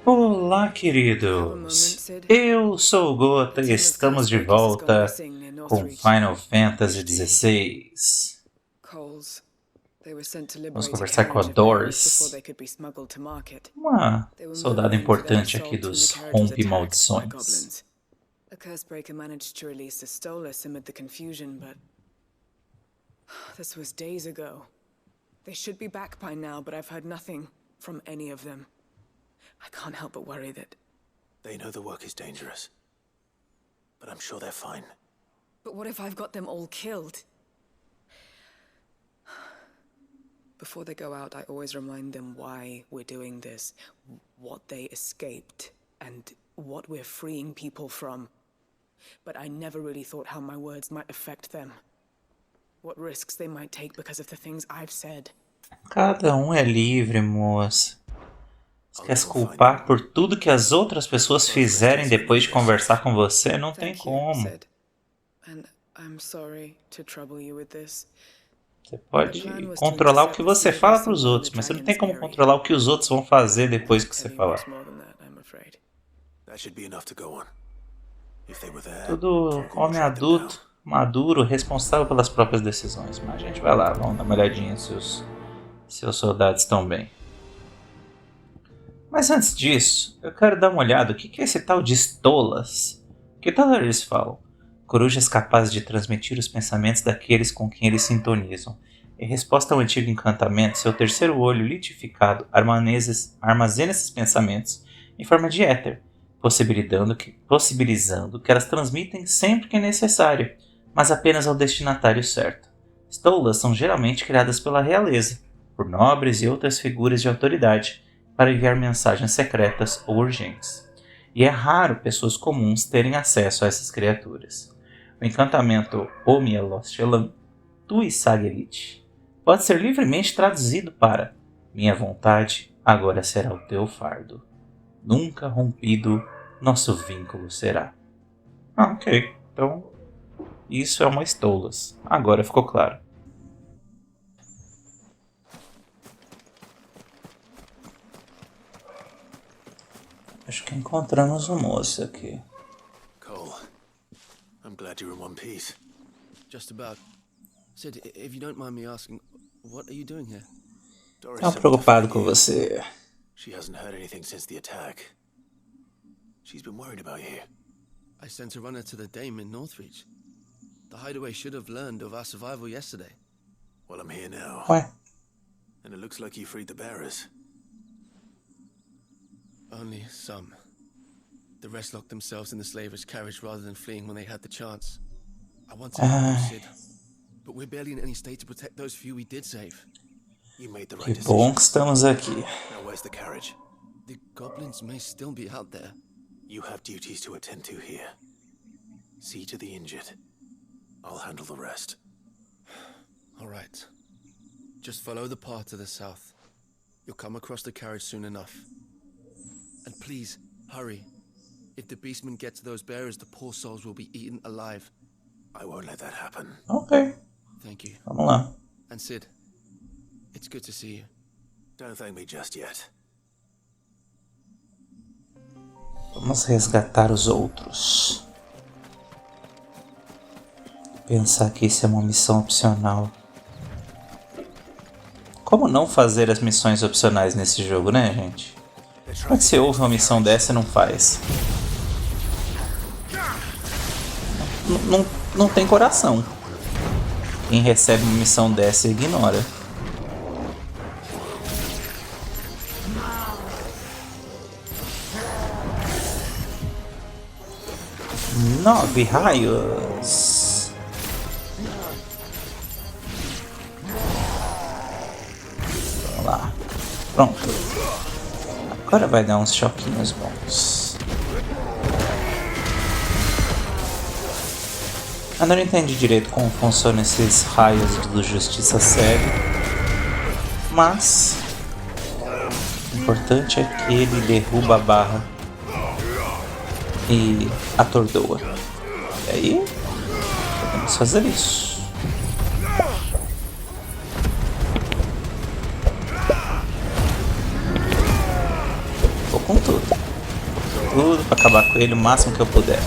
Olá, queridos! Eu sou o Gota e estamos de volta com Final Fantasy XVI. Vamos conversar com a Doris, uma soldada importante aqui dos rompe-maldições. A curse breaker managed to release a Stolas amid the confusion, but this was days ago. They should be back by now, but I've heard nothing from any of them. I can't help but worry that... They know the work is dangerous, but I'm sure they're fine. But what if I've got them all killed? Before they go out, I always remind them why we're doing this, what they escaped, and what we're freeing people from. But I never really thought how my words might affect them. What risks they might take because of the things I've said. Cada é livre, moça. Você quer se culpar por tudo que as outras pessoas fizerem depois de conversar com você? Não tem como. Você pode controlar o que você fala para os outros, mas você não tem como controlar o que os outros vão fazer depois que você falar. Tudo homem adulto, maduro, responsável pelas próprias decisões. Mas a gente vai lá, vamos dar uma olhadinha se os seus soldados estão bem. Mas antes disso, eu quero dar uma olhada. O que é esse tal de Stolas? Que tal eles falam? Corujas capazes de transmitir os pensamentos daqueles com quem eles sintonizam. Em resposta ao antigo encantamento, seu terceiro olho litificado armazena esses pensamentos em forma de éter, possibilizando que elas transmitem sempre que é necessário, mas apenas ao destinatário certo. Stolas são geralmente criadas pela realeza, por nobres e outras figuras de autoridade, para enviar mensagens secretas ou urgentes. E é raro pessoas comuns terem acesso a essas criaturas. O encantamento Omia Lost Elan Tui Sagelit pode ser livremente traduzido para minha vontade agora será o teu fardo. Nunca rompido nosso vínculo será. Ok. Então, isso é uma Stolas. Agora ficou claro. Acho que encontramos o moço aqui. Cole, I'm glad you're in one piece. Just about. Sid, if you don't mind me asking, what are you doing here? Tô preocupado com você. She hasn't heard anything since the attack. She's been worried about you. I sent a runner to the Dame in Northreach. The hideaway should have learned of our survival yesterday. Well, I'm here now. Ué? And it looks like you freed the bearers. Only some. The rest locked themselves in the slaver's carriage rather than fleeing when they had the chance. I want to help you, Sid, but we're barely in any state to protect those few we did save. You made the right Que decision. bom que estamos aqui. Now where's the carriage? The goblins may still be out there. You have duties to attend to here. See to the injured. I'll handle the rest. All right. Just follow the path to the south. You'll come across the carriage soon enough. And please, hurry. If the beastmen get to those bearers, the poor souls will be eaten alive. I won't let that happen. Ok. Thank you. Vamos lá. And Sid, it's good to see you. Don't thank me just yet. Vamos resgatar os outros. Pensar que isso é uma missão opcional. Como não fazer as missões opcionais nesse jogo, né, gente? Como é que você ouve uma missão dessa e não faz? Não tem coração. Quem recebe uma missão dessa ignora. Nove raios. Vamos lá. Pronto. Agora vai dar uns choquinhos bons. Eu não entendi direito como funcionam esses raios do Justiça Cego, mas o importante é que ele derruba a barra e atordoa. E aí, podemos fazer isso. com tudo. Tudo pra acabar com ele o máximo que eu puder.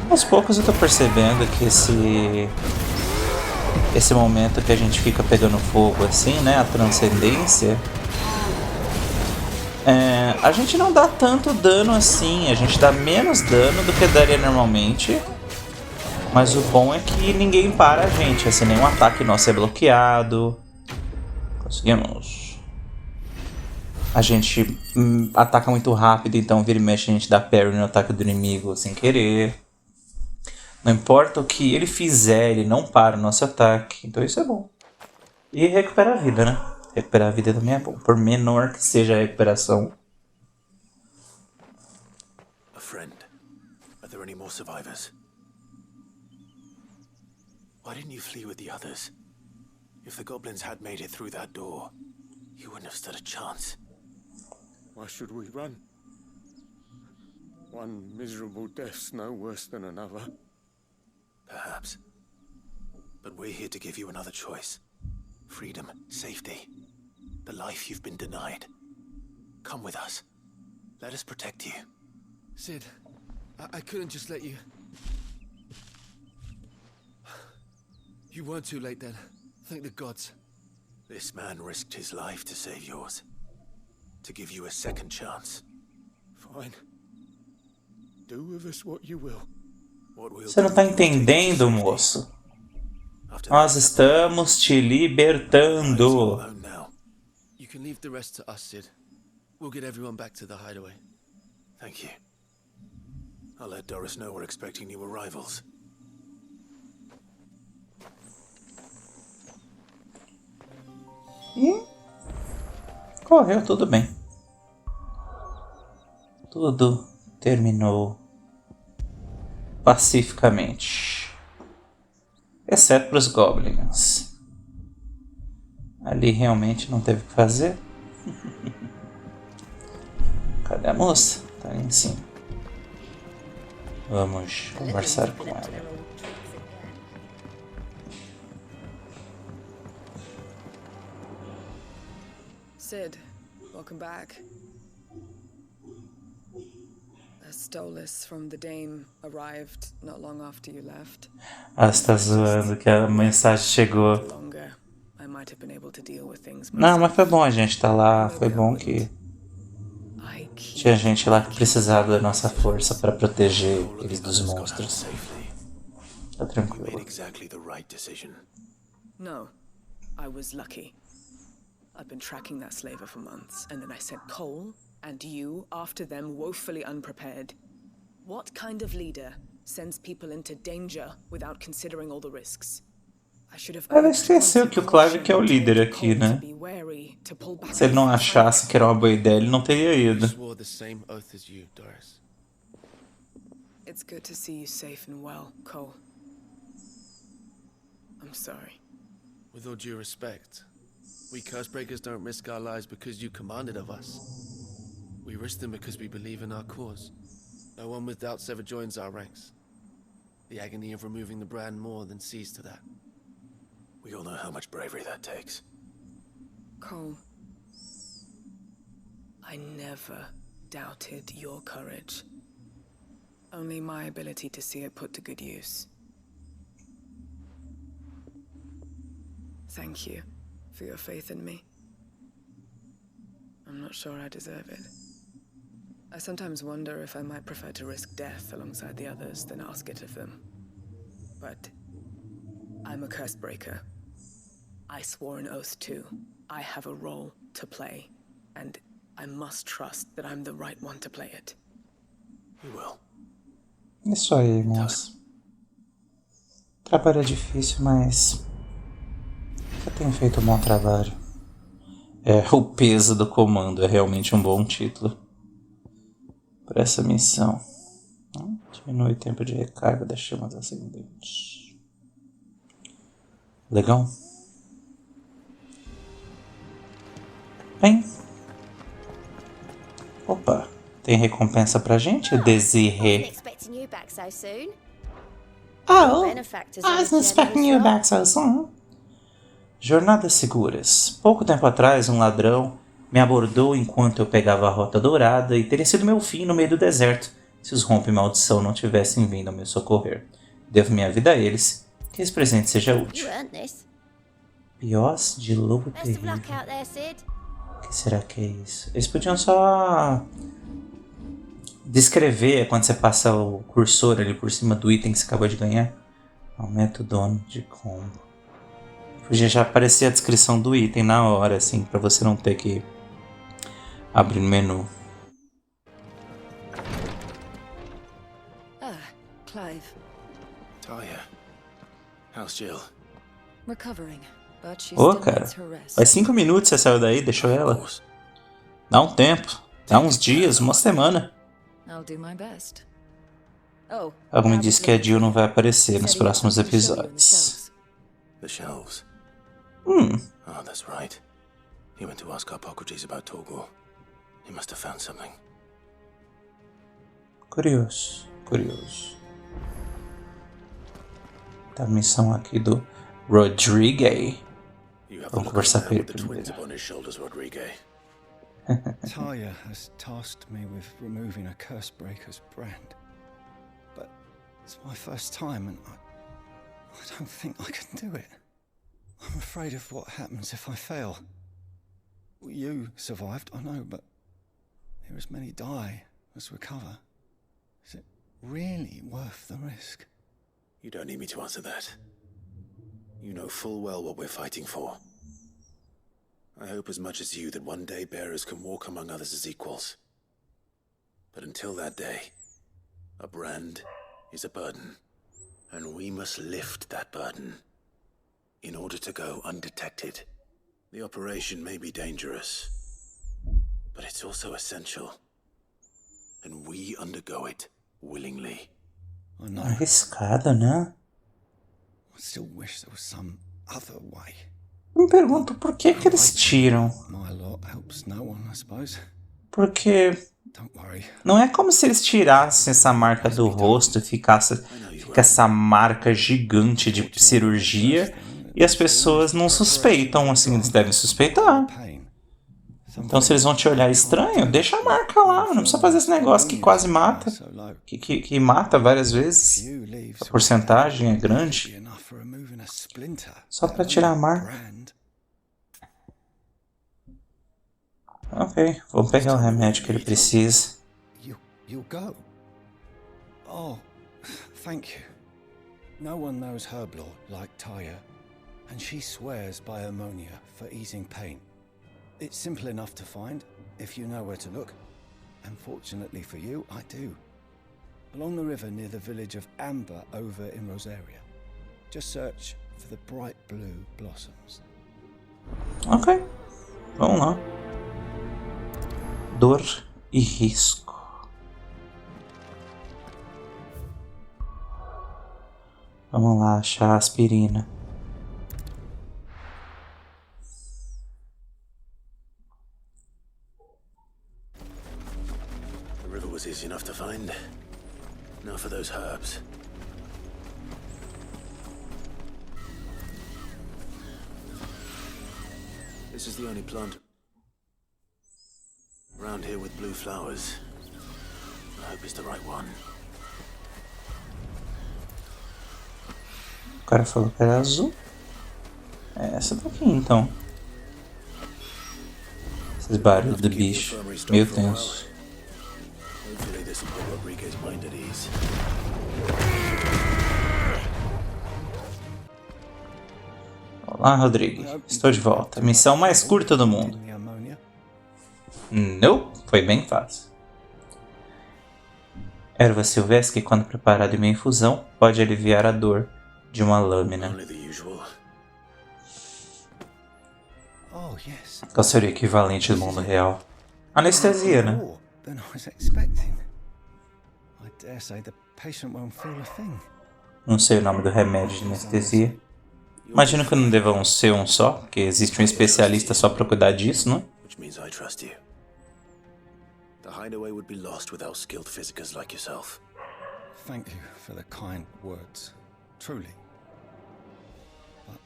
Aos poucos eu tô percebendo que esse momento que a gente fica pegando fogo assim, né, a transcendência, a gente não dá tanto dano assim, a gente dá menos dano do que daria normalmente, mas o bom é que ninguém para a gente, assim, nenhum ataque nosso é bloqueado. Conseguimos. A gente ataca muito rápido, então vira e mexe a gente dá parry no ataque do inimigo sem querer. Não importa o que ele fizer, ele não para o nosso ataque. Então isso é bom. E recupera a vida, né? Recuperar a vida também é bom. Por menor que seja a recuperação. A friend. Are there any more survivors? Why didn't you flee with the others? If the goblins had made it through that door, you wouldn't have stood a chance. Why should we run? One miserable death's no worse than another. Perhaps. But we're here to give you another choice. Freedom, safety, the life you've been denied. Come with us. Let us protect you. Sid, I couldn't just let you... You weren't too late then. Thank the gods. This man risked his life to save yours. To give you a second chance. Fine. Do with us what you will. Você não tá entendendo, moço. Nós estamos te libertando. You can leave the rest to us, Sid. We'll get everyone back to the hideaway. Thank you. I'll let Doris know we're expecting new arrivals. E correu tudo bem. Tudo terminou pacificamente, exceto para os goblins. Ali realmente não teve o que fazer. Cadê a moça? Tá ali em cima. Vamos conversar com ela. Sid, welcome back. A stolus from the dame arrived not long after you left. Ah, você tá zoando que a mensagem chegou. Longer, I might have been able to deal with things Não, mas myself. foi bom a gente estar lá. Foi bom que tinha gente lá que precisava da nossa força para proteger eles dos monstros. Tá tranquilo. No, I was lucky. I've been tracking that slaver for months, and then I sent Cole and you after them woefully unprepared. What kind of leader sends people into danger without considering all the risks? I should have. Ela esqueceu que o Clive que é o líder aqui, né? Se ele não achasse que era uma boa ideia, ele não teria ido. It's good to see you safe and well, Cole. I'm sorry. With all due respect, we Cursebreakers don't risk our lives because you commanded of us. We risk them because we believe in our cause. No one with doubts ever joins our ranks. The agony of removing the brand more than sees to that. We all know how much bravery that takes. Cole, I never doubted your courage. Only my ability to see it put to good use. Thank you for your faith in me. I'm not sure I deserve it. I sometimes wonder if I might prefer to risk death alongside the others than ask it of them. But I'm a curse breaker. I swore an oath too. I have a role to play, and I must trust that I'm the right one to play it. You will. Isso aí, moça. O trabalho é difícil, mas eu tenho feito um bom trabalho. O peso do comando é realmente um bom título para essa missão. Diminui o tempo de recarga das chamas ascendentes. Legal? Bem. Opa, tem recompensa pra gente, Desirê? Oh, benefactors I on wasn't this journey expecting as you well. back so soon. Jornadas seguras. Pouco tempo atrás, um ladrão me abordou enquanto eu pegava a Rota Dourada e teria sido meu fim no meio do deserto se os rompe-maldição não tivessem vindo ao meu socorrer. Devo minha vida a eles. Que esse presente seja You útil. earned this. Piós de lobo Best of luck terrível. out there, Sid. O que será que é isso? Eles podiam só descrever quando você passa o cursor ali por cima do item que você acabou de ganhar. Aumenta o dono de combo. Podia já aparecer a descrição do item na hora, assim, pra você não ter que abrir no menu. Ah, Clive. Talia, how's Jill? Recovering, but she Ô, still cara, needs her rest. faz 5 minutos que você saiu daí, deixou Of ela. course. Dá um tempo, dá uns dias, uma semana. I'll do my best. Oh, Algo me now diz that que a Lily Jill não vai aparecer said nos he had próximos something to show you on the episódios. shelves. The shelves. Oh, that's right. He went to ask Hippocrates about Torgal. He must have found something. Curioso, curioso. Tá a missão aqui do Rodriguez. You have Vamos a look at conversar the com man ele with the twins primeiro. upon his shoulders, Rodriguez. Talia has tasked me with removing a Cursebreaker's brand. But it's my first time and I don't think I can do it. I'm afraid of what happens if I fail. You survived, I know, but here as many die as recover. Is it really worth the risk? You don't need me to answer that. You know full well what we're fighting for. I hope as much as you that one day bearers can walk among others as equals. But until that day, a brand is a burden, and we must lift that burden in order to go undetected. The operation may be dangerous, but it's also essential, and we undergo it willingly. I know. Arriscado, né? I still wish there was some other way. Me pergunto por que eles tiram. My lot helps no one, I suppose. Porque Don't worry. não é como se eles tirassem essa marca do rosto e fica essa marca gigante de cirurgia e as pessoas não suspeitam, assim, eles devem suspeitar. Pain. Então se eles vão te olhar estranho, deixa a marca lá, não precisa fazer esse negócio que quase mata, So low. que mata várias vezes, Few leaves a porcentagem é be grande, enough for removing a splinter. só pra tirar a marca. Brand. Ok, vou pegar o remédio que ele precisa. You'll go. Oh, thank you. No one knows Herblore like Talia, and she swears by ammonia for easing pain. It's simple enough to find if you know where to look. And fortunately for you, I do. Along the river near the village of Amber over in Rosaria. Just search for the bright blue blossoms. Ok, vamos lá. Dor e risco. Vamos lá achar a aspirina. The river was easy enough to find. Now for those herbs. This is the only plant around here with blue flowers. I hope it's the right one. O cara falou que era azul. É essa daqui então. Esses barulhos do bicho. Meio tenso. Hopefully this will put Rodriguez's mind at ease. Olá, Rodrigo. Estou de volta. A missão mais curta do mundo. The ammonia. Não, foi bem fácil. Erva silvestre que, quando preparada em uma infusão, pode aliviar a dor de uma lâmina. Only the usual. Oh, yes. Qual seria o equivalente do mundo real? Anestesia, né? More than I was expecting. I dare say the patient won't feel a thing. Não sei o nome do remédio de anestesia. Imagino que não devam ser um só, porque existe um especialista só pra cuidar disso, não? Which means I trust you. The hideaway would be lost without skilled physicists like yourself. Thank you for the kind words. truly. But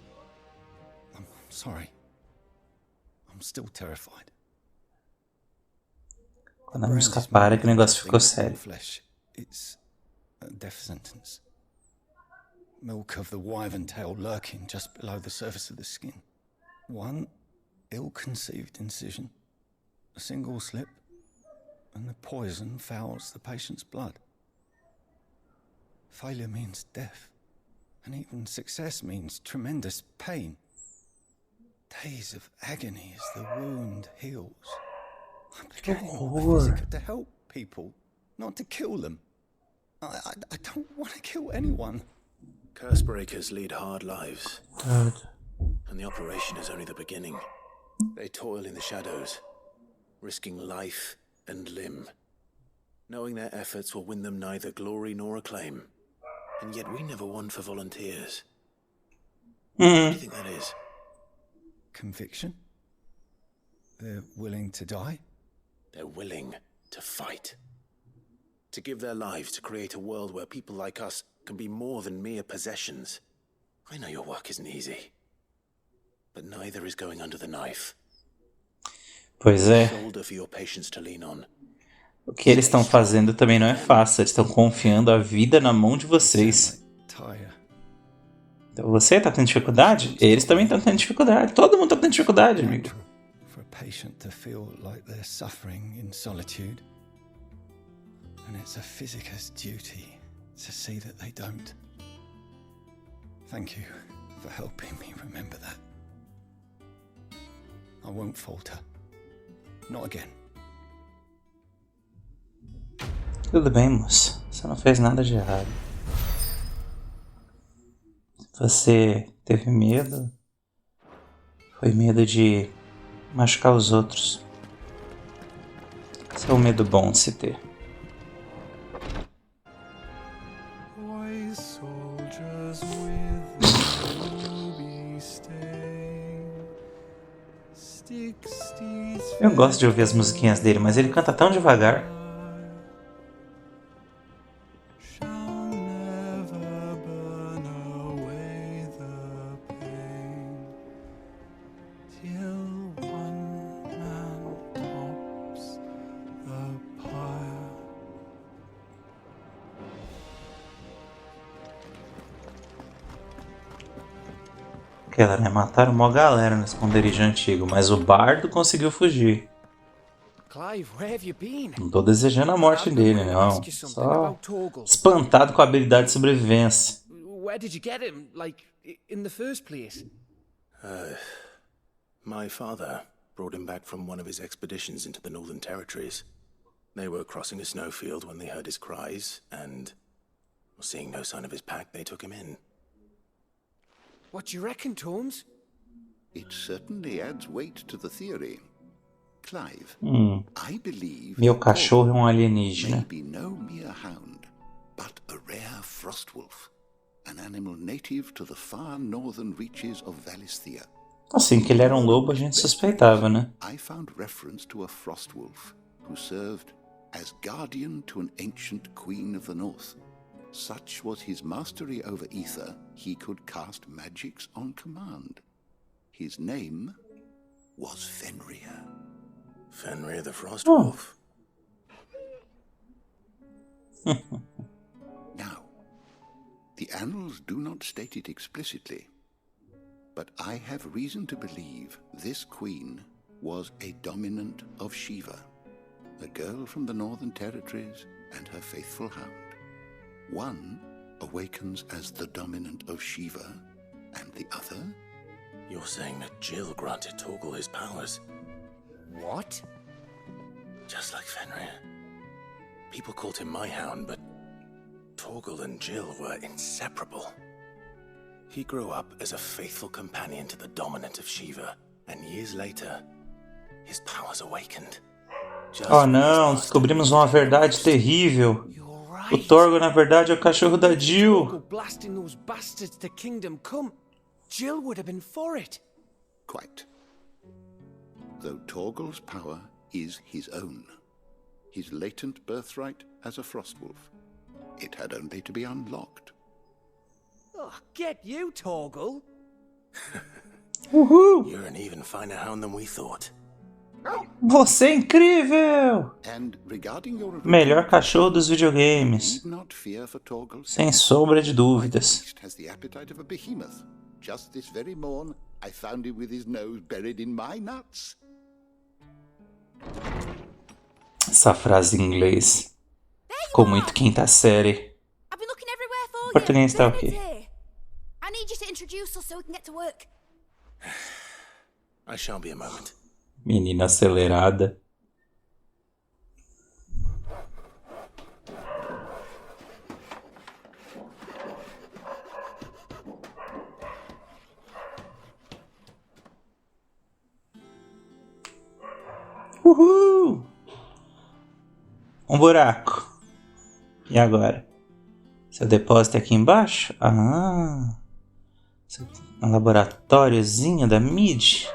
I'm sorry. I'm still terrified. Quando a música para, que o negócio ficou sério. Flesh. It's a death sentence. Milk of the wyvern tail lurking just below the surface of the skin. One ill-conceived incision, a single slip, and the poison fouls the patient's blood. Failure means death, and even success means tremendous pain. Days of agony as the wound heals. I became a physical to help people, not to kill them. I don't want to kill anyone. Curse breakers lead hard lives. God. And the operation is only the beginning. They toil in the shadows, risking life and limb, knowing their efforts will win them neither glory nor acclaim. And yet we never won for volunteers. What do you think that is? Conviction? They're willing to die? They're willing to fight. To give their lives to create a world where people like us can be more than mere possessions. I know your work isn't easy. But neither is going under the knife. Pois é. Shoulder for your patients to lean on. O que eles estão fazendo também não é fácil. Eles estão confiando a vida na mão de vocês. Então você tá tendo dificuldade? Eles também estão tendo dificuldade. Todo mundo tá tendo dificuldade, amigo. For a patient to feel like they're suffering in solitude. And it's a physicist's duty to see that they don't. Thank you for helping me remember that. I won't falter. Not again. Tudo bem, moça. Você não fez nada de errado. Você teve medo. Foi medo de machucar os outros. Esse é um medo bom de se ter. Eu gosto de ouvir as musiquinhas dele, mas ele canta tão devagar. Aquela, né? Mataram uma galera no esconderijo antigo, mas o bardo conseguiu fugir. Clive, where have you been? Não tô desejando a morte dele, não. Só espantado com a habilidade de sobrevivência. Where did you get him? Like, in the first place? My father brought him back from one of his expeditions into the Northern Territories. They were crossing a snowfield when they heard his cries, and seeing no sign of his pack, they took him in. What do you reckon, Tomes? It certainly adds weight to the theory. Clive, I believe Meu cachorro é um alienígena. may be no mere hound, but a rare frostwolf, an animal native to the far northern reaches of Valisthea. Assim que ele era um lobo, a gente suspeitava, né? I found reference to a frostwolf who served as guardian to an ancient queen of the north. Such was his mastery over ether, he could cast magics on command. His name was Fenrir. Fenrir the Frostwolf. Now, the annals do not state it explicitly, but I have reason to believe this queen was a dominant of Shiva, a girl from the Northern Territories and her faithful hound. One awakens as the dominant of Shiva, and the other? You're saying that Jill granted Torgal his powers? What? Just like Fenrir. People called him my hound, but Torgal and Jill were inseparable. He grew up as a faithful companion to the dominant of Shiva, and years later, his powers awakened. Oh não, descobrimos uma verdade terrível. O Torgal, na verdade, é o cachorro da Jill. Blasting those bastards to kingdom come. Jill would have been for it. Quite. Though Torgal's power is his own, his latent birthright as a frostwolf, it had only to be unlocked. Oh, get you, Torgal. Uhul! You're an even finer hound than we thought. Você é incrível! And regarding your Melhor cachorro dos videogames. need not fear for Torgal. Sem sombra de My dúvidas. beast has the appetite of a behemoth. Just this very morn, I found him with his nose buried in my nuts. Essa frase em inglês ficou muito quinta série. I've been looking everywhere for O português tá o quê? I need you to introduce us so we can get to work. I shan't be a moment. Menina acelerada. Uhul! Um buraco. E agora? Seu depósito é aqui embaixo? Ah! Um laboratóriozinho da MID.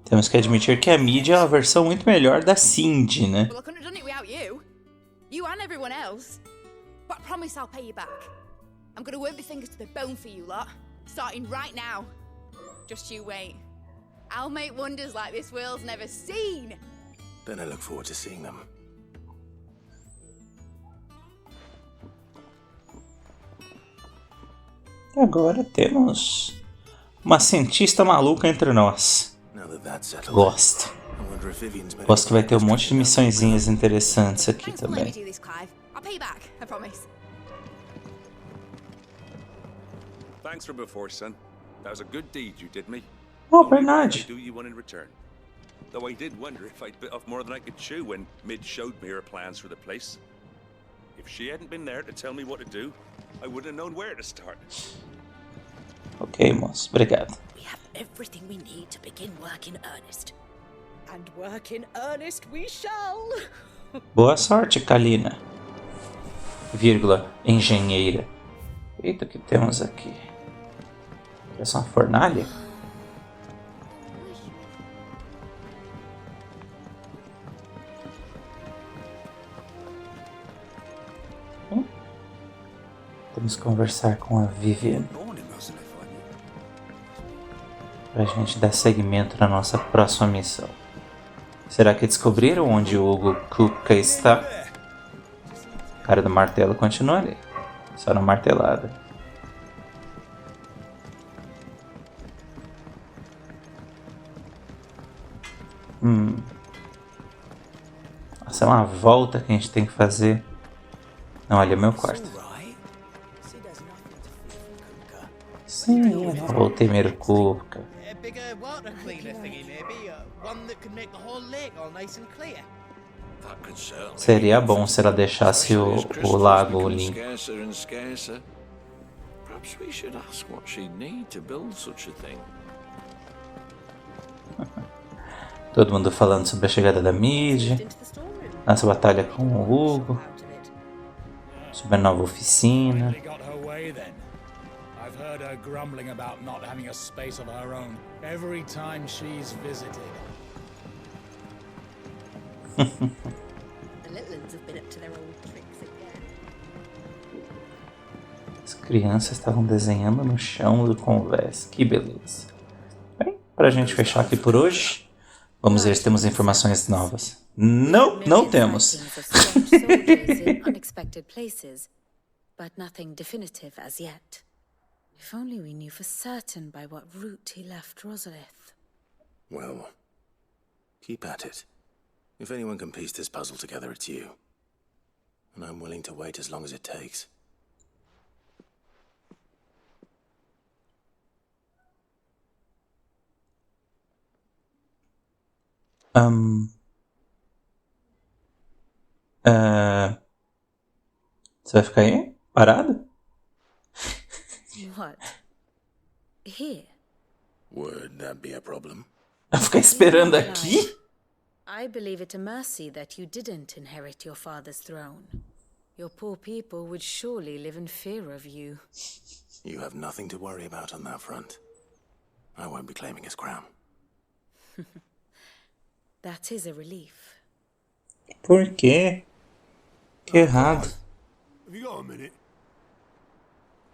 Temos que admitir que a MID é uma versão muito melhor da Cindy, né? Well, I couldn't have done it without you. You and everyone else. But I promise I'll pay you back. I'm gonna work my fingers to the bone for you lot. Starting right now. Just you wait. I'll make wonders like this world's never seen. Then I look forward to seeing them. E agora temos uma cientista maluca entre nós. Now that that's settled, Gosto. I wonder if Vivian's made Gosto que vai ter um monte de missõezinhas interessantes aqui Thanks for letting me também. do this, Clive. I'll pay you back, I promise. Thanks for before, son. That was a good deed you did me. Oh, Only verdade. I do you one in return. Though I did wonder if I'd bit off more than I could chew when Mid showed me her plans for the place. If she hadn't been there to tell me what to do, I wouldn't have known where to start. Ok, moço. Obrigado. We have everything we need to begin work in earnest. And work in earnest we shall. Boa sorte, Kalina. Vírgula, engenheira. Eita, o que temos aqui? Essa é uma fornalha? Temos que conversar com a Vivian pra gente dar seguimento na nossa próxima missão. Será que descobriram onde o Hugo Kupka está? O cara do martelo continua ali. Só na martelada. Essa é uma volta que a gente tem que fazer. Não, ali é meu quarto. Sim, eu não voltei primeiro Kupka. A bigger water cleaner thingy, maybe. One that could make the whole lake all nice and clear. Seria bom se ela deixasse o lago limpo. Perhaps we should ask what she'd need to build such a thing. Todo mundo falando sobre a chegada da Mid, nossa batalha com o Hugo, sobre a nova oficina. I've heard her grumbling about not having a space of her own every time she's visited. The little ones have been up to their old tricks again. As crianças estavam desenhando no chão do convés. Que beleza. Bem, pra gente fechar aqui por hoje, vamos ver se temos informações novas. Não temos. Unexpected places, but nothing definitive as yet. If only we knew for certain by what route he left Rosalith. Well, keep at it. If anyone can piece this puzzle together, it's you. And I'm willing to wait as long as it takes. Você vai ficar aí? Parado? What? Here? Would that be a problem? Vai ficar esperando aqui? I believe it a mercy that you didn't inherit your father's throne. Your poor people would surely live in fear of you. You have nothing to worry about on that front. I won't be claiming his crown. That is a relief. Por quê? Que errado. Have you got a minute?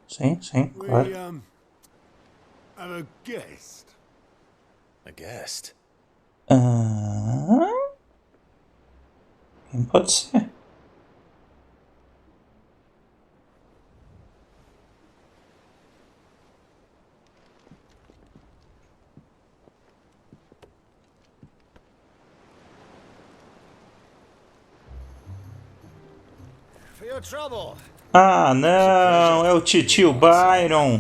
Sim, claro. We, have a guest. A guest? Quem pode ser? For your trouble. Ah, não! É o titio Byron!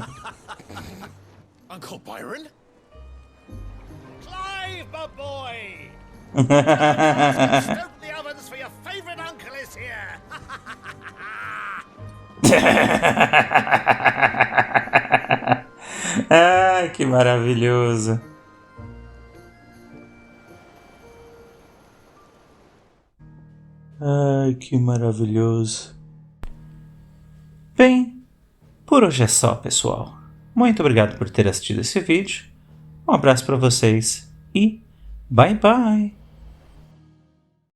Uncle Byron? Clive, my boy! Stoke the ovens for your favorite uncle is here! Ai, que maravilhoso! Ai, que maravilhoso! Bem, por hoje é só, pessoal. Muito obrigado por ter assistido esse vídeo. Um abraço para vocês e bye bye!